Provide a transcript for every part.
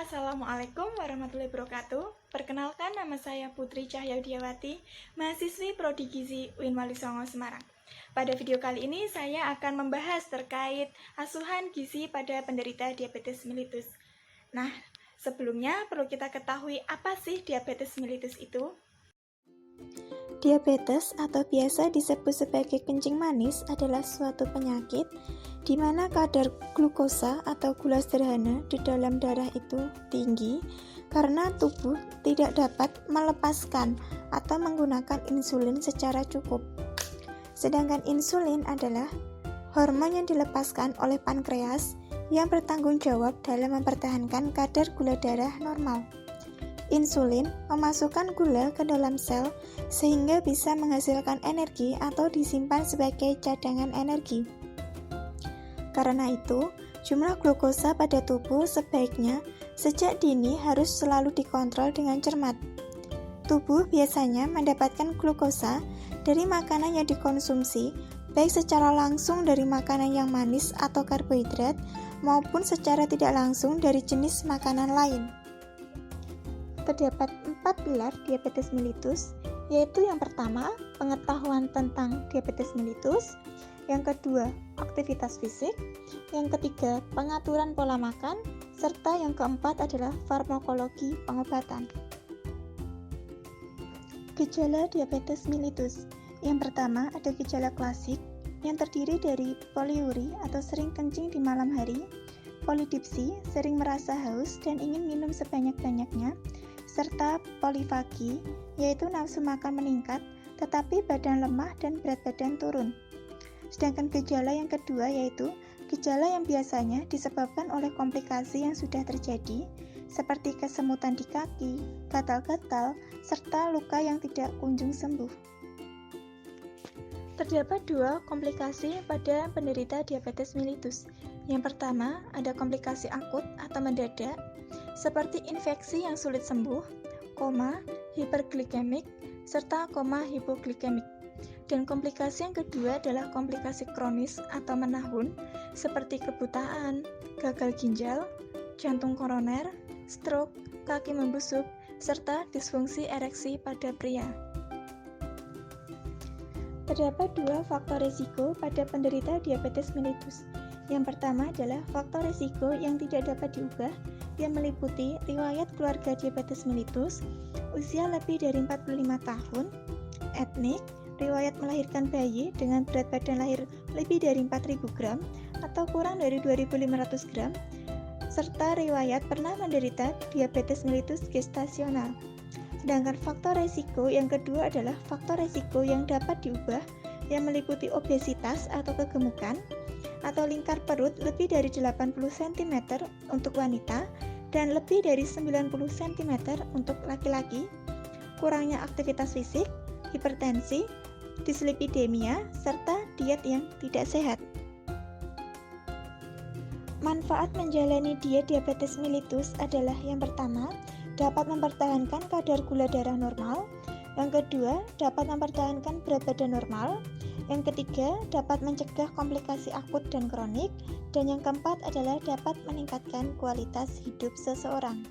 Assalamualaikum warahmatullahi wabarakatuh. Perkenalkan, nama saya Putri Cahyaudiawati, mahasiswi Prodi Gizi UIN Wali Songo Semarang. Pada video kali ini saya akan membahas terkait asuhan gizi pada penderita diabetes mellitus. Nah, sebelumnya perlu kita ketahui apa sih diabetes mellitus itu? Diabetes atau biasa disebut sebagai kencing manis adalah suatu penyakit di mana kadar glukosa atau gula sederhana di dalam darah itu tinggi karena tubuh tidak dapat melepaskan atau menggunakan insulin secara cukup. Sedangkan insulin adalah hormon yang dilepaskan oleh pankreas yang bertanggung jawab dalam mempertahankan kadar gula darah normal. Insulin memasukkan gula ke dalam sel sehingga bisa menghasilkan energi atau disimpan sebagai cadangan energi. Karena itu, jumlah glukosa pada tubuh sebaiknya sejak dini harus selalu dikontrol dengan cermat. Tubuh biasanya mendapatkan glukosa dari makanan yang dikonsumsi, baik secara langsung dari makanan yang manis atau karbohidrat, maupun secara tidak langsung dari jenis makanan lain. Terdapat 4 pilar diabetes mellitus, yaitu yang pertama, pengetahuan tentang diabetes mellitus, yang kedua, aktivitas fisik, yang ketiga, pengaturan pola makan, serta yang keempat adalah farmakologi pengobatan. Gejala diabetes mellitus. Yang pertama, ada gejala klasik yang terdiri dari poliuri atau sering kencing di malam hari, polidipsi, sering merasa haus dan ingin minum sebanyak-banyaknya, serta polifagi, yaitu nafsu makan meningkat, tetapi badan lemah dan berat badan turun. Sedangkan gejala yang kedua yaitu gejala yang biasanya disebabkan oleh komplikasi yang sudah terjadi, seperti kesemutan di kaki, gatal-gatal, serta luka yang tidak kunjung sembuh. Terdapat 2 komplikasi pada penderita diabetes mellitus. Yang pertama, ada komplikasi akut atau mendadak, seperti infeksi yang sulit sembuh, koma, hiperglikemik, serta koma hipoglikemik. Dan komplikasi yang kedua adalah komplikasi kronis atau menahun, seperti kebutaan, gagal ginjal, jantung koroner, stroke, kaki membusuk, serta disfungsi ereksi pada pria. Terdapat 2 faktor risiko pada penderita diabetes mellitus. Yang pertama adalah faktor risiko yang tidak dapat diubah, yang meliputi riwayat keluarga diabetes mellitus, usia lebih dari 45 tahun, etnik, riwayat melahirkan bayi dengan berat badan lahir lebih dari 4.000 gram atau kurang dari 2.500 gram, serta riwayat pernah menderita diabetes mellitus gestasional. Sedangkan faktor resiko yang kedua adalah faktor resiko yang dapat diubah, yang meliputi obesitas atau kegemukan, atau lingkar perut lebih dari 80 cm untuk wanita dan lebih dari 90 cm untuk laki-laki, kurangnya aktivitas fisik, hipertensi, dislipidemia, serta diet yang tidak sehat. Manfaat menjalani diet diabetes mellitus adalah yang pertama, dapat mempertahankan kadar gula darah normal, yang kedua, dapat mempertahankan berat badan normal, yang ketiga, dapat mencegah komplikasi akut dan kronik, dan yang keempat adalah dapat meningkatkan kualitas hidup seseorang.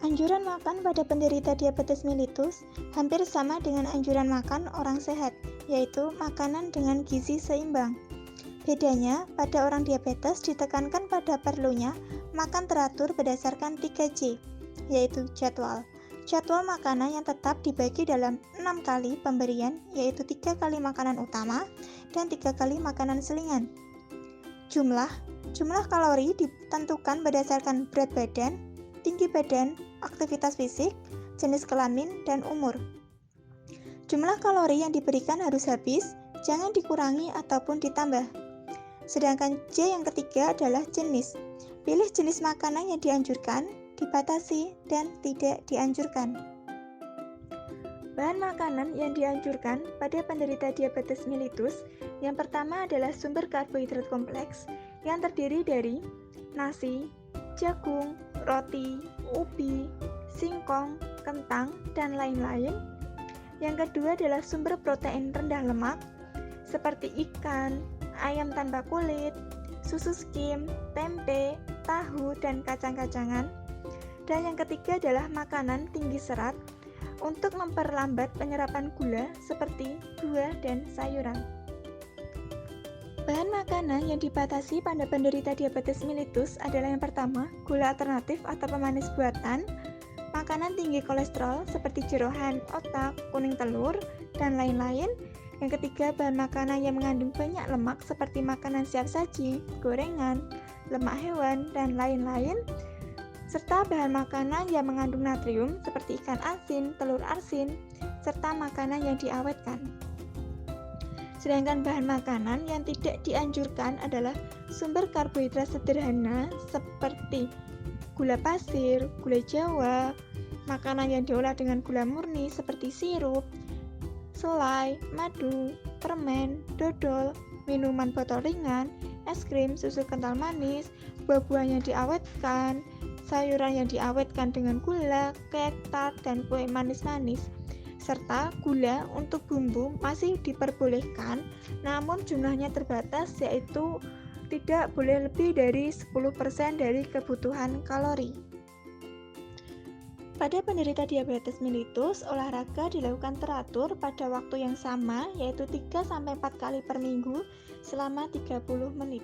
Anjuran makan pada penderita diabetes mellitus hampir sama dengan anjuran makan orang sehat, yaitu makanan dengan gizi seimbang. Bedanya, pada orang diabetes ditekankan pada perlunya makan teratur berdasarkan 3J, yaitu jadwal. Jadwal makanan yang tetap dibagi dalam 6 kali pemberian, yaitu 3 kali makanan utama dan 3 kali makanan selingan. Jumlah kalori ditentukan berdasarkan berat badan, tinggi badan, aktivitas fisik, jenis kelamin, dan umur. Jumlah kalori yang diberikan harus habis, jangan dikurangi ataupun ditambah. Sedangkan J yang ketiga adalah jenis. Pilih jenis makanan yang dianjurkan, dibatasi, dan tidak dianjurkan. Bahan makanan yang dianjurkan pada penderita diabetes mellitus yang pertama adalah sumber karbohidrat kompleks yang terdiri dari nasi, jagung, roti, ubi, singkong, kentang, dan lain-lain. Yang kedua adalah sumber protein rendah lemak seperti ikan, ayam tanpa kulit, susu skim, tempe, tahu, dan kacang-kacangan. Dan yang ketiga adalah makanan tinggi serat untuk memperlambat penyerapan gula seperti buah dan sayuran. Bahan makanan yang dibatasi pada penderita diabetes mellitus adalah yang pertama, gula alternatif atau pemanis buatan, makanan tinggi kolesterol seperti jeroan, otak, kuning telur, dan lain-lain. Yang ketiga, bahan makanan yang mengandung banyak lemak seperti makanan siap saji, gorengan, lemak hewan, dan lain-lain. Serta bahan makanan yang mengandung natrium seperti ikan asin, telur asin, serta makanan yang diawetkan. Sedangkan bahan makanan yang tidak dianjurkan adalah sumber karbohidrat sederhana seperti gula pasir, gula jawa, makanan yang diolah dengan gula murni seperti sirup, selai, madu, permen, dodol, minuman botol ringan, es krim, susu kental manis, buah-buahan yang diawetkan, sayuran yang diawetkan dengan gula, kek, tart, dan kue manis-manis. Serta gula untuk bumbu masih diperbolehkan, namun jumlahnya terbatas, yaitu tidak boleh lebih dari 10% dari kebutuhan kalori. Pada penderita diabetes mellitus, olahraga dilakukan teratur pada waktu yang sama, yaitu 3-4 kali per minggu selama 30 menit.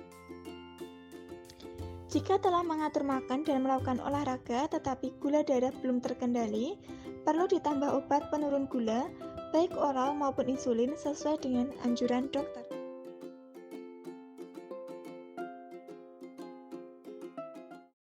Jika telah mengatur makan dan melakukan olahraga tetapi gula darah belum terkendali, perlu ditambah obat penurun gula, baik oral maupun insulin sesuai dengan anjuran dokter.